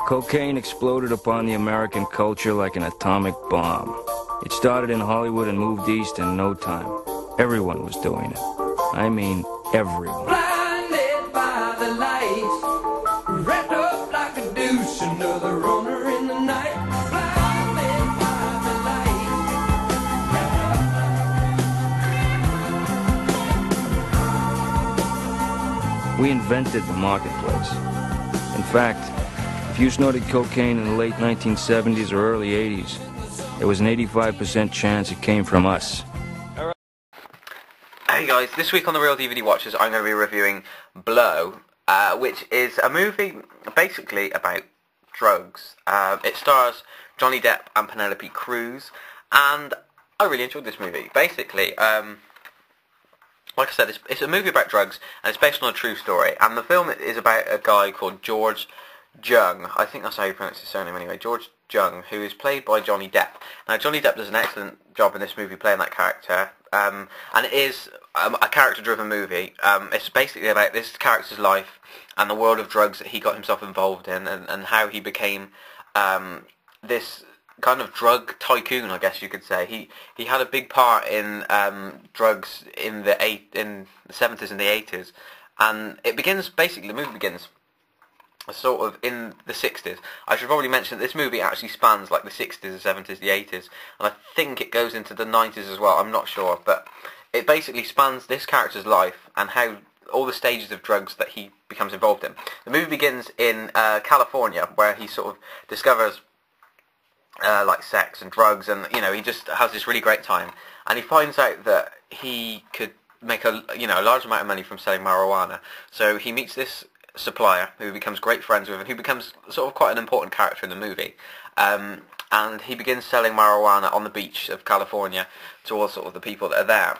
Cocaine exploded upon the American culture like an atomic bomb. It started in Hollywood and moved east in no time. Everyone was doing it. I mean, everyone. Blinded by the lights, wrapped up like a deuce, another runner in the night. Blinded by the lights. We invented the marketplace. In fact, if you snorted cocaine in the late 1970s or early 80s, there was an 85% chance it came from us. Hey guys, this week on the ReelDVDWatches I'm going to be reviewing Blow, which is a movie basically about drugs. It stars Johnny Depp and Penelope Cruz, and I really enjoyed this movie. Basically, like I said, it's a movie about drugs, and it's based on a true story, and the film is about a guy called George Jung. I think that's how you pronounce his surname anyway. George Jung, who is played by Johnny Depp. Now, Johnny Depp does an excellent job in this movie playing that character, and it is a character-driven movie. It's basically about this character's life and the world of drugs that he got himself involved in, and how he became this kind of drug tycoon, I guess you could say. He had a big part in drugs in the 70s and the 80s, and it begins, basically the movie begins sort of in the 60s. I should probably mention that this movie actually spans like the 60s, the 70s, the 80s, and I think it goes into the 90s as well, I'm not sure, but it basically spans this character's life and how all the stages of drugs that he becomes involved in. The movie begins in California, where he sort of discovers like sex and drugs, and you know, he just has this really great time, and he finds out that he could make a large amount of money from selling marijuana. So he meets this supplier who he becomes great friends with, and who becomes sort of quite an important character in the movie, and he begins selling marijuana on the beach of California to all sort of the people that are there.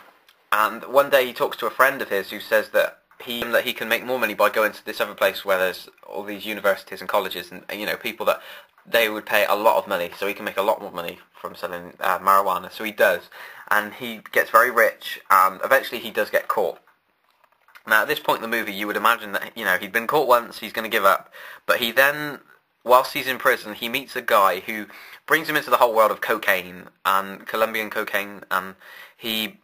And one day he talks to a friend of his who says that he can make more money by going to this other place where there's all these universities and colleges, and you know, people that they would pay a lot of money, so he can make a lot more money from selling marijuana. So he does, and he gets very rich, and eventually he does get caught. Now, at this point in the movie, you would imagine that, you know, he'd been caught once, he's going to give up. But he then, whilst he's in prison, he meets a guy who brings him into the whole world of cocaine, and Colombian cocaine, and he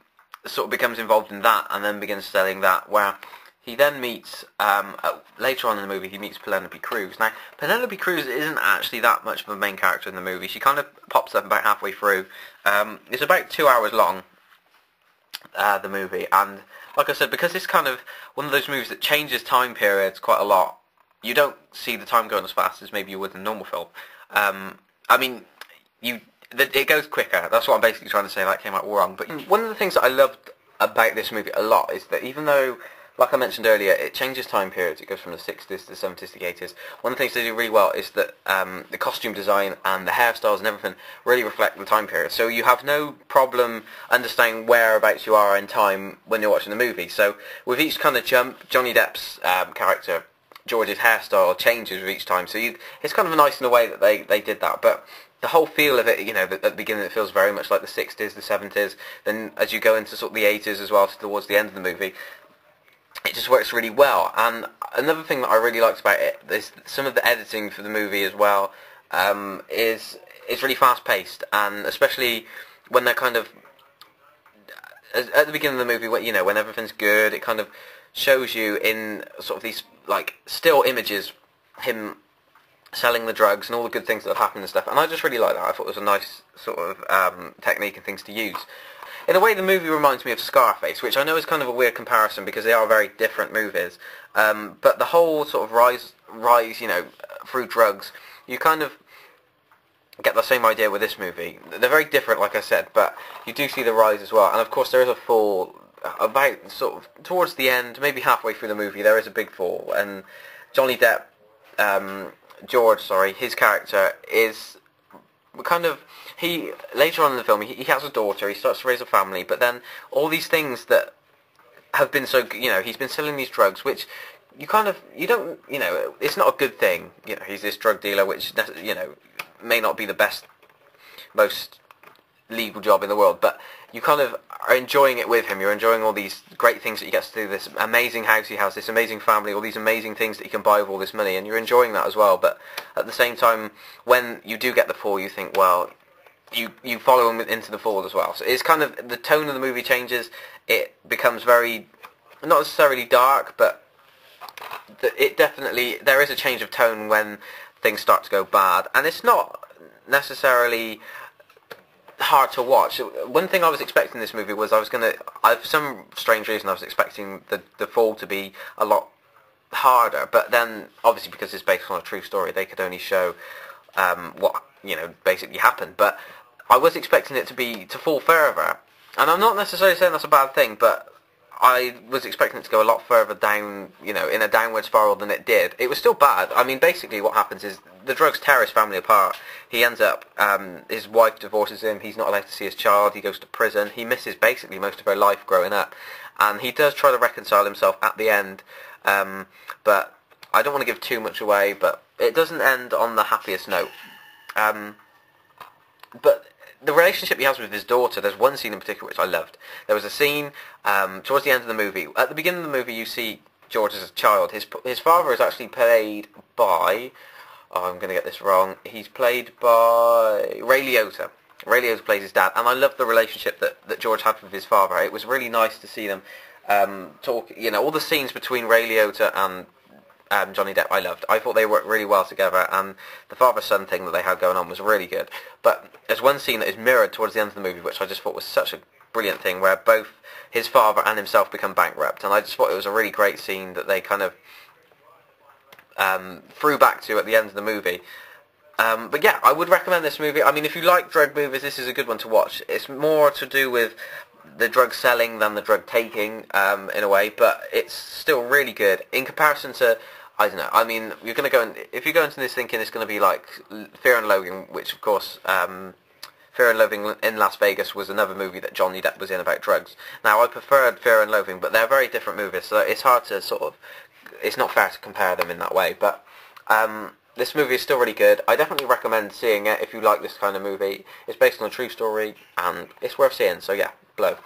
sort of becomes involved in that, and then begins selling that, where he then meets, later on in the movie, he meets Penelope Cruz. Now, Penelope Cruz isn't actually that much of a main character in the movie. She kind of pops up about halfway through. It's about 2 hours long, the movie, and like I said, because it's kind of one of those movies that changes time periods quite a lot, you don't see the time going as fast as maybe you would in a normal film. I mean, it goes quicker. That's what I'm basically trying to say. That came out wrong. But one of the things that I loved about this movie a lot is that even though, like I mentioned earlier, it changes time periods. It goes from the 60s to the 70s to the 80s. One of the things they do really well is that the costume design and the hairstyles and everything really reflect the time period. So you have no problem understanding whereabouts you are in time when you're watching the movie. So with each kind of jump, Johnny Depp's character, George's hairstyle changes with each time. So it's kind of nice in a way that they did that. But the whole feel of it, you know, at the beginning it feels very much like the 60s, the 70s. Then as you go into sort of the 80s as well, towards the end of the movie, it just works really well. And another thing that I really liked about it is some of the editing for the movie as well, is really fast paced, and especially when they're kind of at the beginning of the movie, you know, when everything's good, it kind of shows you in sort of these like still images him selling the drugs and all the good things that have happened and stuff, and I just really like that. I thought it was a nice sort of technique and things to use. In a way, the movie reminds me of Scarface, which I know is kind of a weird comparison because they are very different movies. But the whole sort of rise, you know, through drugs, you kind of get the same idea with this movie. They're very different, like I said, but you do see the rise as well. And of course, there is a fall about sort of towards the end, maybe halfway through the movie. There is a big fall, and Johnny Depp, his character is kind of, later on in the film, he has a daughter, he starts to raise a family, but then all these things that have been so, you know, he's been selling these drugs, which you don't, you know, it's not a good thing, you know, he's this drug dealer, which, you know, may not be the best, most legal job in the world, but you kind of are enjoying it with him. You're enjoying all these great things that he gets to do, this amazing house he has, this amazing family, all these amazing things that he can buy with all this money, and you're enjoying that as well. But at the same time, when you do get the fall, you think, well, you follow him into the fall as well. So it's kind of, the tone of the movie changes. It becomes very, not necessarily dark, but it definitely, there is a change of tone when things start to go bad, and it's not necessarily hard to watch. One thing I was expecting in this movie was for some strange reason I was expecting the fall to be a lot harder, but then obviously because it's based on a true story, they could only show what basically happened. But I was expecting it to fall further, and I'm not necessarily saying that's a bad thing, but I was expecting it to go a lot further down, in a downward spiral than it did. It was still bad. I mean, basically what happens is the drugs tear his family apart. He ends up, his wife divorces him, he's not allowed to see his child, he goes to prison, he misses basically most of her life growing up. And he does try to reconcile himself at the end, but I don't want to give too much away, but it doesn't end on the happiest note. But the relationship he has with his daughter, there's one scene in particular which I loved. There was a scene towards the end of the movie. At the beginning of the movie you see George as a child. His father is actually played by, I'm going to get this wrong, he's played by Ray Liotta. Ray Liotta plays his dad, and I loved the relationship that George had with his father. It was really nice to see them talk, all the scenes between Ray Liotta and Johnny Depp I loved. I thought they worked really well together, and the father-son thing that they had going on was really good. But there's one scene that is mirrored towards the end of the movie which I just thought was such a brilliant thing, where both his father and himself become bankrupt, and I just thought it was a really great scene that they kind of threw back to at the end of the movie. But yeah, I would recommend this movie. I mean, if you like drug movies, this is a good one to watch. It's more to do with the drug selling than the drug taking, in a way, but it's still really good in comparison to, I don't know, I mean, you're going to go if you go into this thinking it's going to be like Fear and Loathing, which of course, Fear and Loathing in Las Vegas was another movie that Johnny Depp was in about drugs. Now, I preferred Fear and Loathing, but they're very different movies, so it's hard to it's not fair to compare them in that way, but this movie is still really good. I definitely recommend seeing it if you like this kind of movie. It's based on a true story, and it's worth seeing, so yeah, Blow.